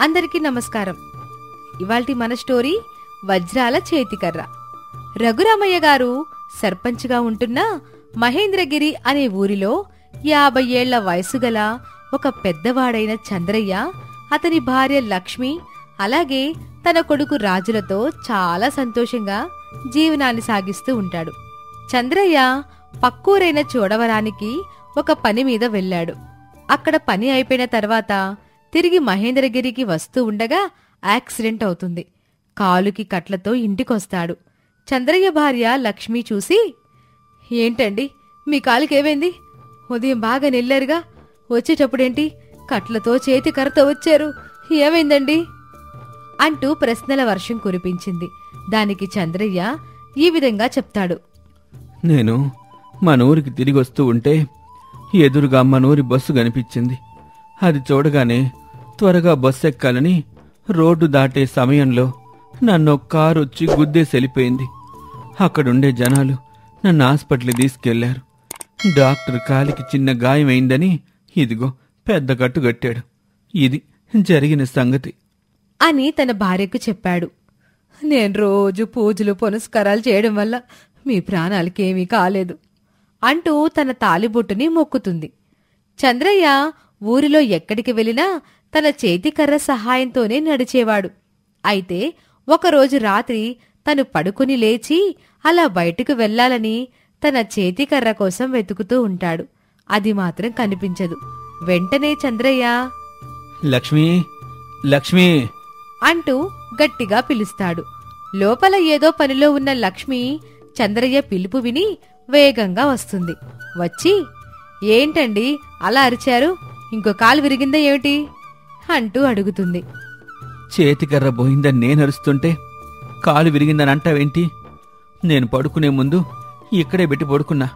అందరికీ నమస్కారం. ఇవాల్టి మన స్టోరీ వజ్రాల చేతికర్ర. రఘురామయ్య గారు సర్పంచ్గా ఉంటున్న మహేంద్రగిరి అనే ఊరిలో 50 ఏళ్ల వయసుగల ఒక పెద్దవాడైన చంద్రయ్య, అతని భార్య లక్ష్మి, అలాగే తన కొడుకు రాజులతో చాలా సంతోషంగా జీవనాన్ని సాగిస్తూ ఉంటాడు. చంద్రయ్య పక్కూరైన చోడవరానికి ఒక పని మీద వెళ్ళాడు. అక్కడ పని అయిపోయిన తర్వాత తిరిగి మహేంద్రగిరికి వస్తూ ఉండగా యాక్సిడెంట్ అవుతుంది. కాలుకి కట్లతో ఇంటికొస్తాడు. చంద్రయ్య భార్య లక్ష్మి చూసి, ఏంటండి మీ కాలుకేమైంది? ఉదయం బాగా నెల్లారుగా, వచ్చేటప్పుడేంటి కట్లతో చేతి కర్రతో వచ్చారు, ఏమైందండి అంటూ ప్రశ్నల వర్షం కురిపించింది. దానికి చంద్రయ్య ఈ విధంగా చెప్తాడు. నేను మనూరికి తిరిగొస్తూ ఉంటే ఎదురుగా మనూరి బస్సు కనిపించింది. అది చూడగానే త్వరగా బస్సు ఎక్కాలని రోడ్డు దాటే సమయంలో నన్ను కారు వచ్చి గుద్దేసి వెళ్ళిపోయింది. అక్కడుండే జనాలు నన్ను హాస్పిటల్ తీసుకెళ్లారు. డాక్టర్ కాలికి చిన్న గాయమైందని ఇదిగో పెద్ద కట్టు కట్టాడు. ఇది జరిగిన సంగతి అని తన భార్యకు చెప్పాడు. నేను రోజు పూజలు పునస్కారాలు చేయడం వల్ల మీ ప్రాణాలకేమీ కాలేదు అంటూ తన తాలిబొట్టుని మొక్కుతుంది. చంద్రయ్య ఊరిలో ఎక్కడికి వెళ్ళినా తన చేతికర్ర సహాయంతోనే నడిచేవాడు. అయితే ఒకరోజు రాత్రి తను పడుకుని లేచి అలా బయటకు వెళ్లాలని తన చేతికర్ర కోసం వెతుకుతూ ఉంటాడు. అది మాత్రం కనిపించదు. వెంటనే చంద్రయ్య, లక్ష్మి లక్ష్మి అంటూ గట్టిగా పిలుస్తాడు. లోపల ఏదో పనిలో ఉన్న లక్ష్మి చంద్రయ్య పిలుపు విని వేగంగా వస్తుంది. వచ్చి, ఏంటండి అలా అరిచారు? ఇంకో కాలు విరిగిందా ఏమిటి అంటూ అడుగుతుంది. చేతికర్ర పోయిందని నేను అరుస్తుంటే కాలు విరిగిందని అంటావేంటి? నేను పడుకునే ముందు ఇక్కడే పెట్టి పడుకున్నా.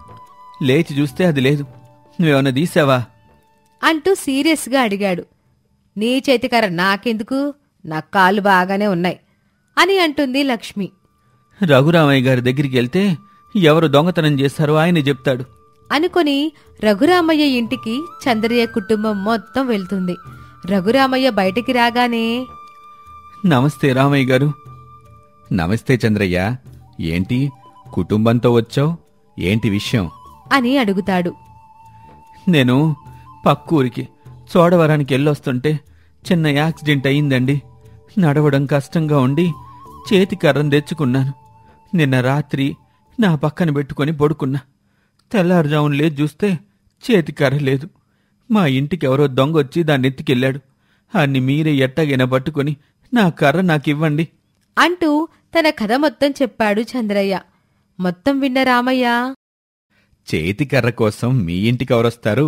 లేచి చూస్తే అది లేదు. నువ్వేమన్నా తీసావా అంటూ సీరియస్గా అడిగాడు. నీ చేతికర్ర నాకెందుకు? నా కాళ్ళు బాగానే ఉన్నాయి అని అంటుంది లక్ష్మి. రఘురామయ్య గారి దగ్గరికి వెళ్తే ఎవరు దొంగతనం చేస్తారో ఆయన చెప్తాడు అనుకుని రఘురామయ్య ఇంటికి చంద్రయ్య కుటుంబం మొత్తం వెళ్తుంది. రఘురామయ్య బయటికి రాగానే, నమస్తే రామయ్య గారు. నమస్తే చంద్రయ్య. ఏంటి కుటుంబంతో వచ్చావు? ఏంటి విషయం అని అడుగుతాడు. నేను పక్కూరికి చోడవరానికి వెళ్ళొస్తుంటే చిన్న యాక్సిడెంట్ అయిందండి. నడవడం కష్టంగా ఉండి చేతికర్రను తెచ్చుకున్నాను. నిన్న రాత్రి నా పక్కన పెట్టుకుని పడుకున్నా. తెల్లారుజామున లేచి చూస్తే చేతికర్ర లేదు. మా ఇంటికెవరో దొంగొచ్చి దాన్ని ఎత్తుకెళ్ళాడు. అన్ని మీరే ఎట్టగైనా పట్టుకుని నా కర్ర నాకివ్వండి అంటూ తన కథ మొత్తం చెప్పాడు చంద్రయ్య. మొత్తం విన్న రామయ్య, చేతికర్ర కోసం మీ ఇంటికెవరొస్తారు?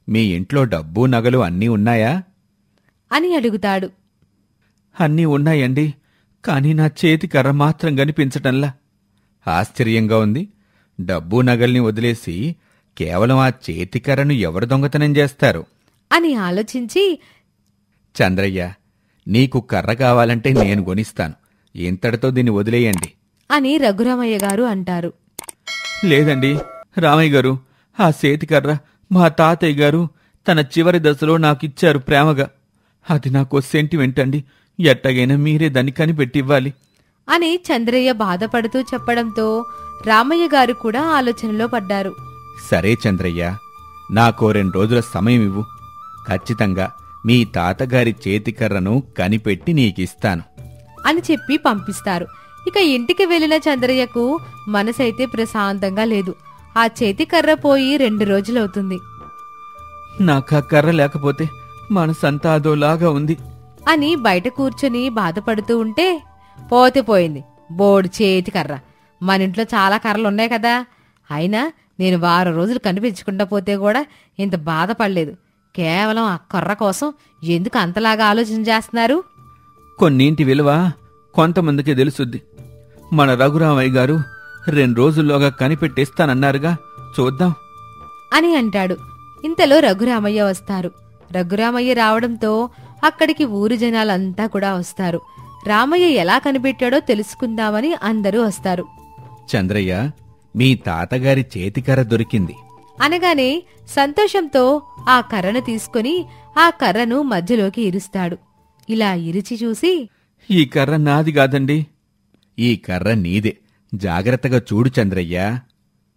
మీ ఇంట్లో డబ్బు నగలు అన్నీ ఉన్నాయా అని అడుగుతాడు. అన్నీ ఉన్నాయండి, కాని నా చేతికర్ర మాత్రం కనిపించటంలా. ఆశ్చర్యంగా ఉంది. డబ్బు నగల్ని వదిలేసి కేవలం ఆ చేతికర్రను ఎవరు దొంగతనం చేస్తారు అని ఆలోచించి, చంద్రయ్య, నీకు కర్ర కావాలంటే నేను కొనిస్తాను. ఇంతటితో దీన్ని వదిలేయండి అని రఘురామయ్య గారు అంటారు. లేదండి రామయ్య గారు, ఆ చేతికర్ర మా తాతయ్య గారు తన చివరి దశలో నాకిచ్చారు ప్రేమగా. అది నాకు సెంటిమెంట్ అండి. ఎట్టగైనా మీరే దాన్ని కనిపెట్టివ్వాలి అని చంద్రయ్య బాధపడుతూ చెప్పడంతో రామయ్య గారు కూడా ఆలోచనలో పడ్డారు. సరే చంద్రయ్య, నాకో 2 రోజుల సమయం ఇవ్వు. ఖచ్చితంగా మీ తాతగారి చేతికర్రను కనిపెట్టి నీకిస్తాను అని చెప్పి పంపిస్తారు. ఇక ఇంటికి వెళ్లిన చంద్రయ్యకు మనసైతే ప్రశాంతంగా లేదు. ఆ చేతికర్ర పోయి 2 రోజులవుతుంది. నాకా కర్ర లేకపోతే మనసంతా అదోలాగా ఉంది అని బయట కూర్చొని బాధపడుతూ ఉంటే, పోతే పోయింది బోర్డు చేతికర్ర, మన ఇంట్లో చాలా కర్రలున్నాయి కదా, అయినా నేను 1 రోజులు కనిపించకుండా పోతే కూడా ఇంత బాధపడలేదు. కేవలం ఆ కర్ర కోసం ఎందుకు అంతలాగా ఆలోచన చేస్తున్నారు? కొన్నింటి విలువ కొంతమందికి తెలుసుద్ది. మన రఘురామయ్య గారు 2 రోజుల్లోగా కనిపెట్టేస్తానన్నారుగా, చూద్దాం అని అంటాడు. ఇంతలో రఘురామయ్య వస్తారు. రఘురామయ్య రావడంతో అక్కడికి ఊరు జనాలంతా కూడా వస్తారు. రామయ్య ఎలా కనిపెట్టాడో తెలుసుకుందామని అందరూ వస్తారు. చంద్రయ్య, మీ తాతగారి చేతికర్ర దొరికింది అనగానే సంతోషంతో ఆ కర్రను తీసుకుని ఆ కర్రను మధ్యలోకి ఇరుస్తాడు. ఇలా ఇరిచి చూసి, ఈ కర్ర నాది కాదండి. ఈ కర్ర నీదే, జాగ్రత్తగా చూడు చంద్రయ్యా.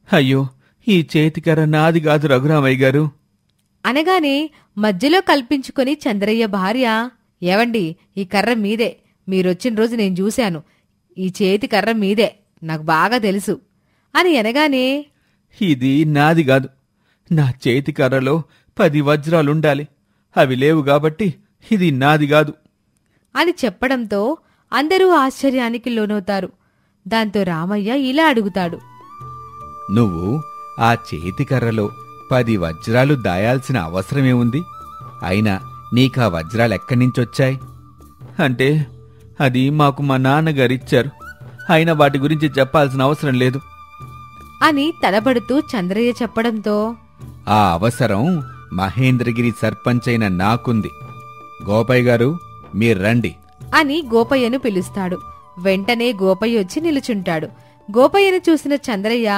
అయ్యో, ఈ చేతికర్ర నాది కాదు రఘురామయ్య గారు. అనగానే మధ్యలో కల్పించుకొని చంద్రయ్య భార్య, ఏవండి, ఈ కర్ర మీదే, మీరొచ్చిన రోజు నేను చూశాను. ఈ చేతి కర్ర మీదే, నాకు బాగా తెలుసు అని అనగానే, ఇది నాది కాదు. నా చేతికర్రలో 10 వజ్రాలుండాలి. అవి లేవు కాబట్టి ఇది నాది కాదు అని చెప్పడంతో అందరూ ఆశ్చర్యానికి లోనవుతారు. దాంతో రామయ్య ఇలా అడుగుతాడు, నువ్వు ఆ చేతికర్రలో 10 వజ్రాలు దాయాల్సిన అవసరమేముంది? అయినా నీకా వజ్రాలెక్కడ్నించొచ్చాయి? అంటే అది మాకు మా నాన్నగారిచ్చారు. అయినా వాటి గురించి చెప్పాల్సిన అవసరం లేదు అని తడబడుతూ చంద్రయ్య చెప్పడంతో, ఆ అవసరం మహేంద్రగిరి సర్పంచ్ అయిన నాకుంది. గోపయ్య గారు, మీర్రండి. అని గోపయ్యను పిలుస్తాడు. వెంటనే గోపయ్య వచ్చి నిలుచుంటాడు. గోపయ్యను చూసిన చంద్రయ్య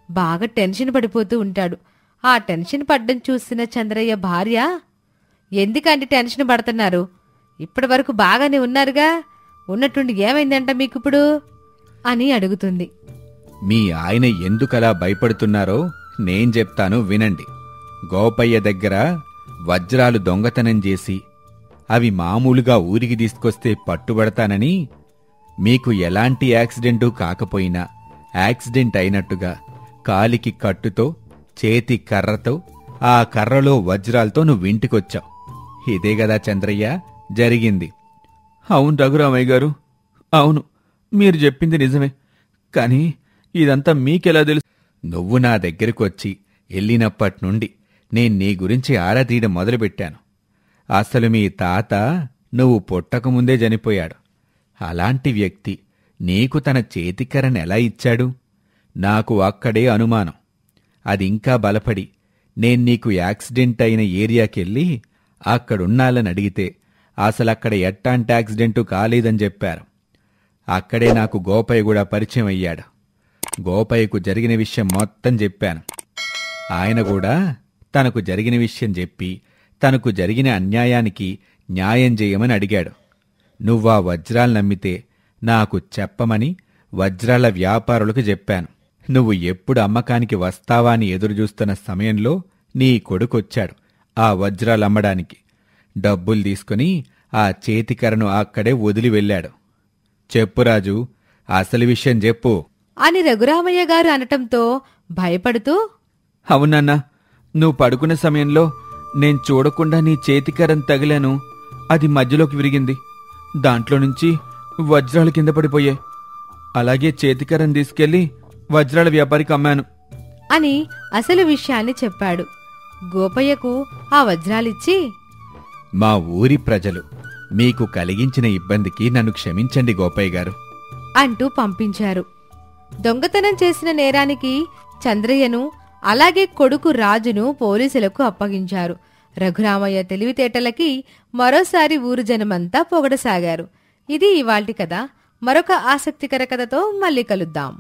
బాగా టెన్షన్ పడిపోతూ ఉంటాడు. ఆ టెన్షన్ పడ్డం చూసిన చంద్రయ్య భార్య, ఎందుకంటే టెన్షన్ పడుతున్నారు? ఇప్పటి వరకు బాగానే ఉన్నారుగా, ఉన్నట్టుండి ఏమైందంట మీకిప్పుడు అని అడుగుతుంది. మీ ఆయన ఎందుకలా భయపడుతున్నారో నేను చెప్తాను, వినండి. గోపయ్య దగ్గర వజ్రాలు దొంగతనం చేసి అవి మామూలుగా ఊరికి తీసుకొస్తే పట్టుబడతానని, మీకు ఎలాంటి యాక్సిడెంటు కాకపోయినా యాక్సిడెంట్ అయినట్టుగా కాలికి కట్టుతో, చేతి కర్రతో, ఆ కర్రలో వజ్రాలతో నువ్వింటికొచ్చావు. ఇదే గదా చంద్రయ్య జరిగింది? అవును రఘురామయ్య గారు, అవును, మీరు చెప్పింది నిజమే. కానీ ఇదంతా మీకెలా తెలుసు? నువ్వు నా దగ్గరకొచ్చి వెళ్ళినప్పట్నుండి నేను నీ గురించి ఆరా తీయడం మొదలుపెట్టాను. అసలు మీ తాత నువ్వు పుట్టకముందే చనిపోయాడు. అలాంటి వ్యక్తి నీకు తన చేతికర్రను ఎలా ఇచ్చాడు? నాకు అక్కడే అనుమానం. అదింకా బలపడి నేను నీకు యాక్సిడెంట్ అయిన ఏరియాకెళ్ళి అక్కడున్నాళ్ళని అడిగితే అసలక్కడ ఎట్టాంటి యాక్సిడెంటు కాలేదని చెప్పారు. అక్కడే నాకు గోపయ్య కూడా పరిచయం అయ్యాడు. గోపయ్యకు జరిగిన విషయం మొత్తం చెప్పాను. ఆయన కూడా తనకు జరిగిన విషయం చెప్పి తనకు జరిగిన అన్యాయానికి న్యాయం చేయమని అడిగాడు. నువ్వా వజ్రాలు నమ్మితే నాకు చెప్పమని వజ్రాల వ్యాపారులకు చెప్పాను. నువ్వు ఎప్పుడు అమ్మకానికి వస్తావా అని ఎదురుచూస్తున్న సమయంలో నీ కొడుకొచ్చాడు ఆ వజ్రాలమ్మడానికి. డబ్బులు తీసుకుని ఆ చేతికర్రను అక్కడే వదిలి వెళ్ళాడు. చెప్పురాజు, అసలు విషయం చెప్పు అని రఘురామయ్య గారు అనటంతో భయపడుతూ, అవునన్నా, నువ్వు పడుకున్న సమయంలో నేను చూడకుండా నీ చేతికర్రను తగిలాను. అది మధ్యలోకి విరిగింది. దాంట్లో నుంచి వజ్రాలు కింద పడిపోయాయి. అలాగే చేతికర్రను తీసుకెళ్లి వజ్రాల వ్యాపారికి అమ్మాను అని అసలు విషయాన్ని చెప్పాడు. గోపయ్యకు ఆ వజ్రాలిచ్చి, మా ఊరి ప్రజలు మీకు కలిగించిన ఇబ్బందికి నన్ను క్షమించండి గోపయ్య గారు అంటూ పంపించారు. దొంగతనం చేసిన నేరానికి చంద్రయ్యను అలాగే కొడుకు రాజును పోలీసులకు అప్పగించారు. రఘురామయ్య తెలివితేటలకి మరోసారి ఊరు జనమంతా పొగడసాగారు. ఇది ఇవాల్టి కథ. మరొక ఆసక్తికర కథతో మళ్ళీ కలుద్దాం.